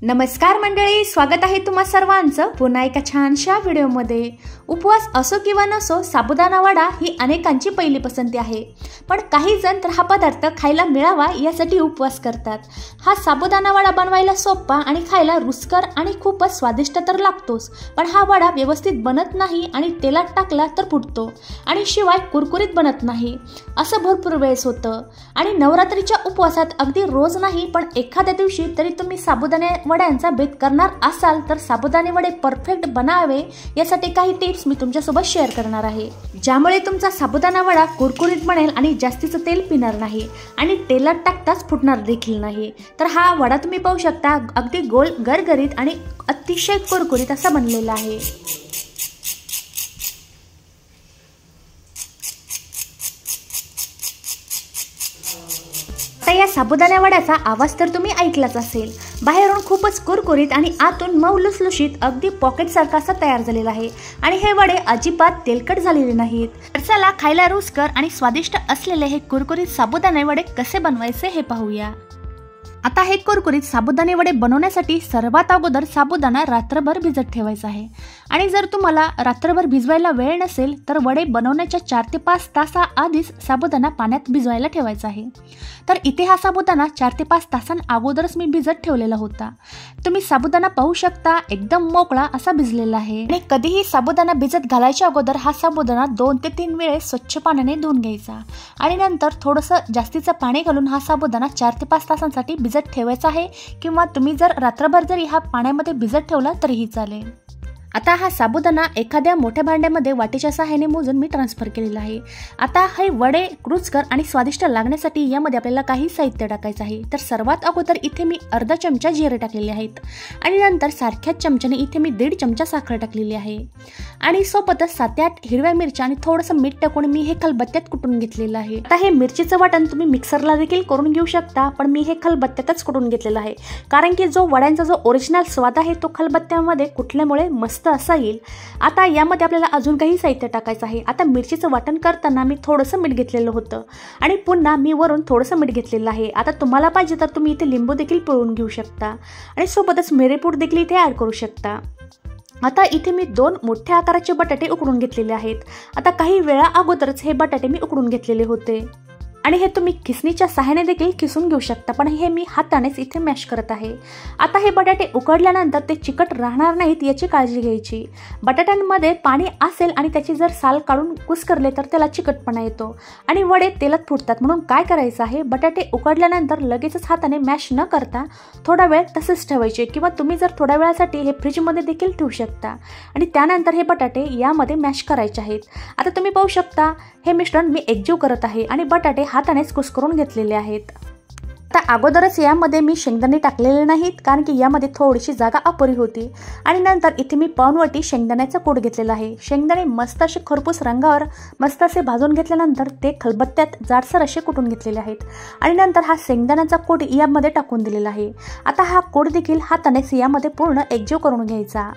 नमस्कार मंडळी, स्वागत आहे तुम्हा सर्वांचं पुन्हा एका छानशा व्हिडिओमध्ये। उपवास असो किंवा नसो, साबुदाणा वडा ही अनेकांची पहिली पसंती आहे। पण काही जण तर हा पदार्थ खायला मिळावा यासाठी उपवास करतात। हा साबुदाणा वडा बनवायला सोपा आणि खायला रुचकर आणि खूपच स्वादिष्ट तर लागतोच, पण हा वडा व्यवस्थित बनत नाही आणि तेलात टाकला तर फुटतो आणि शिवाय कुरकुरीत बनत नाही। असं भरपूर वेळेस होतं आणि नवरात्रीच्या उपवासात अगदी रोज नाही पण एखाद्या दिवशी तरी तुम्ही साबुदाणे वड्यांचा बेत करणार असाल तर साबुदाणे वडे परफेक्ट बनावे यासाठी काही टिप्स मी तुमच्यासोबत शेअर करणार आहे, ज्यामुळे तुमचा साबुदाणा वडा कुरकुरीत बनेल आणि जास्तीचं तेल पिणार नाही आणि तेलात टाकताच फुटणार देखील नाही। तर हा वडा तुम्ही पाहू शकता, अगदी गोल गरगरीत आणि अतिशय कुरकुरीत असा बनलेला आहे। आता या साबुदाणा वड्याचा आवाज तर तुम्ही ऐकलाच असेल। बाहेरून खूपच कुरकुरीत आणि आतून मऊ लुसलुशीत अगदी पॉकेट सारखा असा तयार झालेला आहे आणि हे वडे अजिबात तेलकट झालेले नाहीत। चला खायला रुचकर आणि स्वादिष्ट असलेले हे कुरकुरीत साबुदाणे वडे कसे बनवायचे हे पाहूया। आता हे कुरकुरीत साबुदाणे वडे बनवण्यासाठी सर्वात अगोदर साबुदाणा रात्रभर भिजत ठेवायचा आहे आणि जर तुम्हाला रात्रभर भिजवायला वेळ नसेल तर वडे बनवण्याच्या 4 ते 5 तासाआधीच साबुदाणा पाण्यात भिजवायला ठेवायचा आहे। तर इथे हा साबुदाणा 4 ते 5 तासांअगोदरच मी भिजत ठेवलेला होता। तुम्ही साबुदाणा पाहू शकता, एकदम मोकळा असा भिजलेला आहे आणि कधीही साबुदाणा भिजत घालायच्या अगोदर हा साबुदाणा 2 ते 3 वेळेस स्वच्छ पाण्याने धुवून घ्यायचा आणि नंतर थोडंसं जास्तीचं पाणी घालून हा साबुदाणा 4 ते 5 तासांसाठी भिजत ठेवायचा आहे, किंवा तुम्ही जर रात्रभर जरी हा पाण्यामध्ये भिजत ठेवला तरीही चालेल। आता हा साबुदाणा एखाद्या मोठ्या भांड्यामध्ये वाटीच्या सहाय्याने मोजून मी ट्रान्सफर केलेला आहे। आता हे वडे रुचकर आणि स्वादिष्ट लागण्यासाठी यामध्ये आपल्याला काही साहित्य टाकायचं आहे। तर सर्वात अगोदर इथे मी अर्धा चमचा जिरे टाकलेले आहेत आणि नंतर सारख्याच चमच्याने इथे मी 1.5 चमचा साखर टाकलेली आहे आणि सोबतच 7 ते 8 हिरव्या मिरच्या आणि थोडंसं मीठ टाकून मी हे खलबत्त्यात कुटून घेतलेलं आहे। आता हे मिरचीचं वाटण तुम्ही मिक्सरला देखील करून घेऊ शकता, पण मी हे खलबत्त्यातच कुटून घेतलेलं आहे, कारण की जो वड्यांचा जो ओरिजिनल स्वाद आहे तो खलबत्त्यामध्ये कुटल्यामुळे मस्त असा येईल। आता यामध्ये आपल्याला अजून काही साहित्य टाकायचं आहे। आता मिरचीचं वाटण करताना मी थोडंसं मीठ घेतलेलं होतं आणि पुन्हा मी वरून थोडंसं मीठ घेतलेलं आहे। आता तुम्हाला पाहिजे तर तुम्ही इथे लिंबू देखील पिळून घेऊ शकता आणि सोबतच मिरेपूड देखील इथे ऍड करू शकता। आता इथे मी 2 मोठ्या आकाराचे बटाटे उकडून घेतलेले आहेत। आता काही वेळा अगोदरच हे बटाटे मी उकडून घेतलेले होते आणि हे तुम्ही खिसणीच्या सहाय्याने देखील खिसून घेऊ शकता, पण हे मी हातानेच इथे मॅश करत आहे। आता हे बटाटे उकडल्यानंतर ते चिकट राहणार नाहीत याची काळजी घ्यायची। बटाट्यांमध्ये पाणी असेल आणि त्याची जर साल काढून कुस्करले तर त्याला चिकटपणा येतो आणि वडे तेलात फुटतात। म्हणून काय करायचं आहे, बटाटे उकडल्यानंतर लगेचच हाताने मॅश न करता थोडा वेळ तसेच ठेवायचे, किंवा तुम्ही जर थोड्या वेळासाठी हे फ्रीजमध्ये देखील ठेवू शकता आणि त्यानंतर हे बटाटे यामध्ये मॅश करायचे आहेत। आता तुम्ही पाहू शकता हे मिश्रण मी एकजीव करत आहे आणि बटाटे हातानेच कुस्करून घेतलेले आहेत। आता अगोदरच यामध्ये मी शेंगदाणे टाकलेले नाहीत, कारण की यामध्ये थोडीशी जागा अपुरी होती आणि नंतर इथे मी पाऊण वाटी शेंगदाण्याचा कूट घेतलेला आहे। शेंगदाणे मस्त असे खरपूस रंगावर मस्त असे भाजून घेतल्यानंतर ते खलबत्त्यात जाडसर असे कुटून घेतलेले आहेत आणि नंतर हा शेंगदाण्याचा कूट यामध्ये टाकून दिलेला आहे। आता हा कूट देखील हातानेच यामध्ये पूर्ण एकजीव करून घ्यायचा।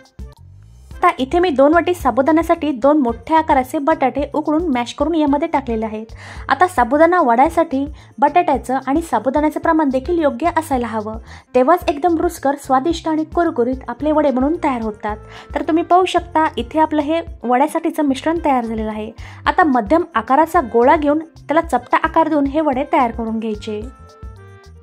आता इथे मी 2 वाटी साबुदाण्यासाठी 2 मोठ्या आकाराचे बटाटे उकडून मॅश करून यामध्ये टाकलेले आहेत। आता साबुदाणा वड्यासाठी बटाट्याचं आणि साबुदाण्याचं प्रमाण देखील योग्य असायला हवं, तेव्हाच एकदम रुचकर, स्वादिष्ट आणि कुरकुरीत आपले वडे बनवून तयार होतात। तर तुम्ही पाहू शकता इथे आपलं हे वड्यासाठीचं मिश्रण तयार झालेलं आहे। आता मध्यम आकाराचा गोळा घेऊन त्याला चपटा आकार देऊन हे वडे तयार करून घ्यायचे।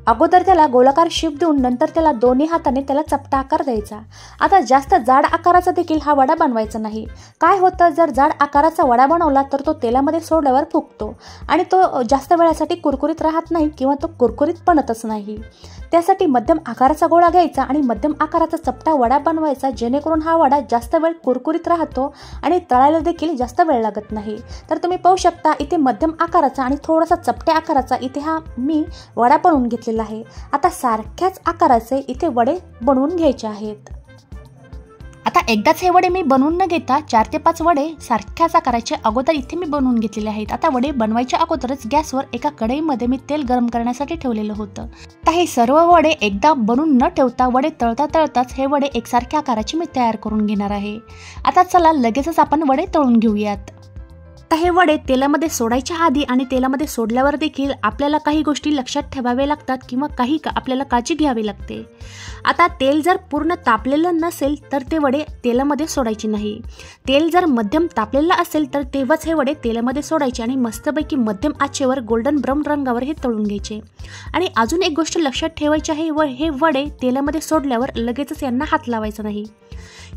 अगोदर त्याला गोलाकार शेप देऊन नंतर त्याला दोन्ही हाताने त्याला चपटा आकार द्यायचा। आता जास्त जाड आकाराचा देखील हा वडा बनवायचा नाही। काय होतं, जर जाड आकाराचा वडा बनवला तर तो तेलामध्ये सोडल्यावर फुगतो आणि तो जास्त वेळासाठी कुरकुरीत राहत नाही किंवा तो कुरकुरीत बनतच नाही। त्यासाठी मध्यम आकाराचा गोळा घ्यायचा आणि मध्यम आकाराचा चपटा वडा बनवायचा, जेणेकरून हा वडा जास्त वेळ कुरकुरीत राहतो आणि तळायला देखील जास्त वेळ लागत नाही। तर तुम्ही पाहू शकता इथे मध्यम आकाराचा आणि थोडासा चपट्या आकाराचा इथे हा मी वडा बनवून घेतलेला आहे। आता सारख्याच आकाराचे इथे वडे बनवून घ्यायचे आहेत। आता एकदाच हे वडे मी बनवून न घेता 4 ते 5 वडे सारख्याच आकाराचे अगोदर इथे मी बनवून घेतलेले आहेत। आता वडे बनवायच्या अगोदरच गॅसवर एका कढईमध्ये मी तेल गरम करण्यासाठी ठेवलेलं होतं। आता हे सर्व वडे एकदा बनवून न ठेवता वडे तळता तळताच हे वडे एकसारख्या आकाराचे मी तयार करून घेणार आहे। आता चला लगेचच आपण वडे तळून घेऊयात। आता हे वडे तेलामध्ये सोडायच्या आधी आणि तेलामध्ये सोडल्यावर देखील आपल्याला काही गोष्टी लक्षात ठेवाव्या लागतात किंवा काही आपल्याला काळजी घ्यावी लागते। आता तेल जर पूर्ण तापलेलं नसेल तर ते वडे तेलामध्ये सोडायचे नाही। तेल जर मध्यम तापलेलं असेल तर तेव्हाच हे वडे तेलामध्ये सोडायचे आणि मस्तपैकी मध्यम आचेवर गोल्डन ब्राऊन रंगावर हे तळून घ्यायचे। आणि अजून एक गोष्ट लक्षात ठेवायची आहे, हे वडे तेलामध्ये सोडल्यावर लगेचच यांना हात लावायचा नाही।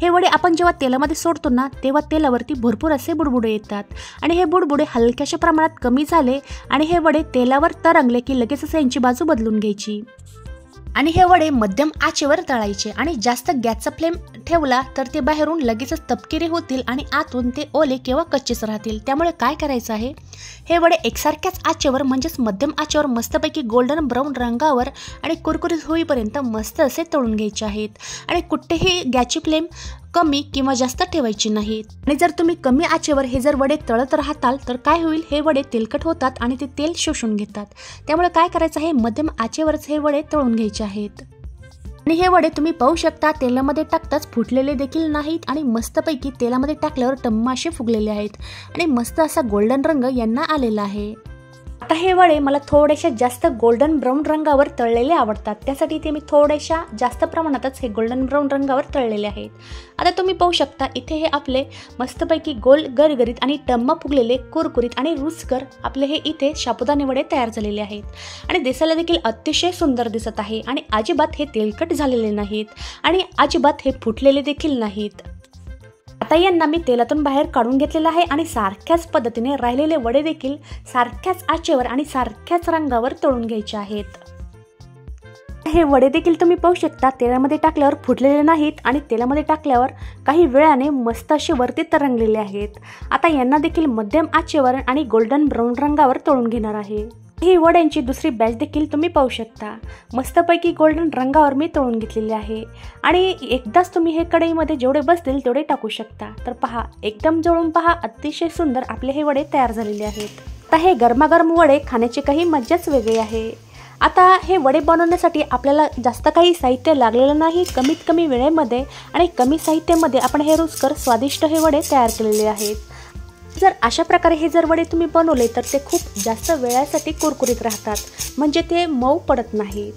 हे वडे आपण जेव्हा तेलामध्ये सोडतो ना तेव्हा तेलावरती भरपूर असे बुडबुडे येतात आणि हे बुडबुडे हलक्याशा प्रमाणात कमी झाले आणि हे वडे तेलावर तरंगले की लगेचच यांची बाजू बदलून घ्यायची आणि हे वडे मध्यम आचेवर तळायचे। आणि जास्त गॅसचा फ्लेम ठेवला तर ते बाहेरून लगेचच तपकिरी होतील आणि आतून ते ओले किंवा कच्चेच राहतील। त्यामुळे काय करायचं आहे, हे वडे एकसारख्याच आचेवर म्हणजेच मध्यम आचेवर मस्तपैकी गोल्डन ब्राऊन रंगावर आणि कुरकुरीत होईपर्यंत मस्त असे तळून घ्यायचे आहेत आणि कुठेही गॅसची फ्लेम कमी किंवा जास्त ठेवायची नाही। आणि जर तुम्ही कमी आचेवर हे जर वडे तळत राहताल तर काय होईल, हे वडे तेलकट होतात आणि ते तेल शोषून घेतात। त्यामुळे काय करायचं आहे, मध्यम आचेवरच हे वडे तळून घ्यायचे आहेत। आणि हे वडे तुम्ही पाहू शकता तेलामध्ये टाकताच फुटलेले देखील नाहीत आणि मस्तपैकी तेलामध्ये टाकल्यावर टम्म असे फुगलेले आहेत आणि मस्त असा गोल्डन रंग यांना आलेला आहे। आता हे वडे मला थोडेसे जास्त गोल्डन ब्राऊन रंगावर तळलेले आवडतात, त्यासाठी ते मी थोड्याशा जास्त प्रमाणातच हे गोल्डन ब्राऊन रंगावर तळलेले आहेत। आता तुम्ही पाहू शकता इथे हे आपले मस्तपैकी गोल गरगरीत आणि टम्म फुगलेले कुरकुरीत आणि रुचकर आपले हे इथे साबुदाणे वडे तयार झालेले आहेत आणि दिसायला देखील अतिशय सुंदर दिसत आहे आणि अजिबात हे तेलकट झालेले नाहीत आणि अजिबात हे फुटलेले देखील नाहीत। आता यांना मी तेलातून बाहेर काढून घेतलेला आहे आणि सारख्याच पद्धतीने राहिलेले वडे देखील सारख्याच आचेवर आणि सारख्याच रंगावर तळून घ्यायचे आहेत। हे वडे देखील तुम्ही पाहू शकता तेलामध्ये टाकल्यावर फुटलेले नाहीत आणि तेलामध्ये टाकल्यावर काही वेळाने मस्त असे वरती तरंगलेले आहेत। आता यांना देखील मध्यम आचेवर आणि गोल्डन ब्राऊन रंगावर तळून घेणार आहे। ही वड्यांची दुसरी बॅच देखील तुम्ही पाहू शकता, मस्तपैकी गोल्डन रंगावर मी तळून घेतलेले आहे आणि एकदाच तुम्ही हे कढईमध्ये जेवढे बसतील तेवढे टाकू शकता। तर पहा, एकदम जवळून पहा, अतिशय सुंदर आपले हे वडे तयार झालेले आहेत। आता हे गरमागरम वडे खाण्याची काही मज्जाच वेगळी आहे। आता हे वडे बनवण्यासाठी आपल्याला जास्त काही साहित्य लागलेलं नाही, कमीत कमी वेळेमध्ये आणि कमी साहित्यामध्ये आपण हे रुचकर स्वादिष्ट हे वडे तयार केलेले आहेत। जर अशा प्रकारे हे जर वडे तुम्ही बनवले तर ते खूप जास्त वेळासाठी कुरकुरीत राहतात, म्हणजे ते मऊ पडत नाही।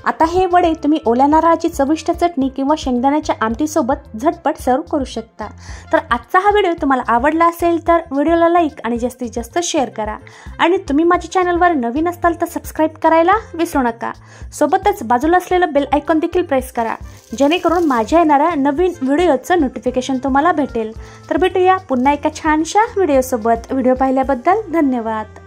आता हे वडे तुम्ही ओल्या नारळाची चविष्ट चटणी किंवा शेंगदाण्याच्या आमटीसोबत झटपट सर्व करू शकता। तर आजचा हा व्हिडिओ तुम्हाला आवडला असेल तर व्हिडिओला लाईक आणि जास्तीत जास्त शेअर करा आणि तुम्ही माझ्या चॅनलवर नवीन असाल तर सबस्क्राईब करायला विसरू नका। सोबतच बाजूला असलेलं बेल आयकॉन देखील प्रेस करा, जेणेकरून माझ्या येणाऱ्या नवीन व्हिडिओचं नोटिफिकेशन तुम्हाला भेटेल। तर भेटूया पुन्हा एका छानशा व्हिडिओसोबत। व्हिडिओ पाहिल्याबद्दल धन्यवाद।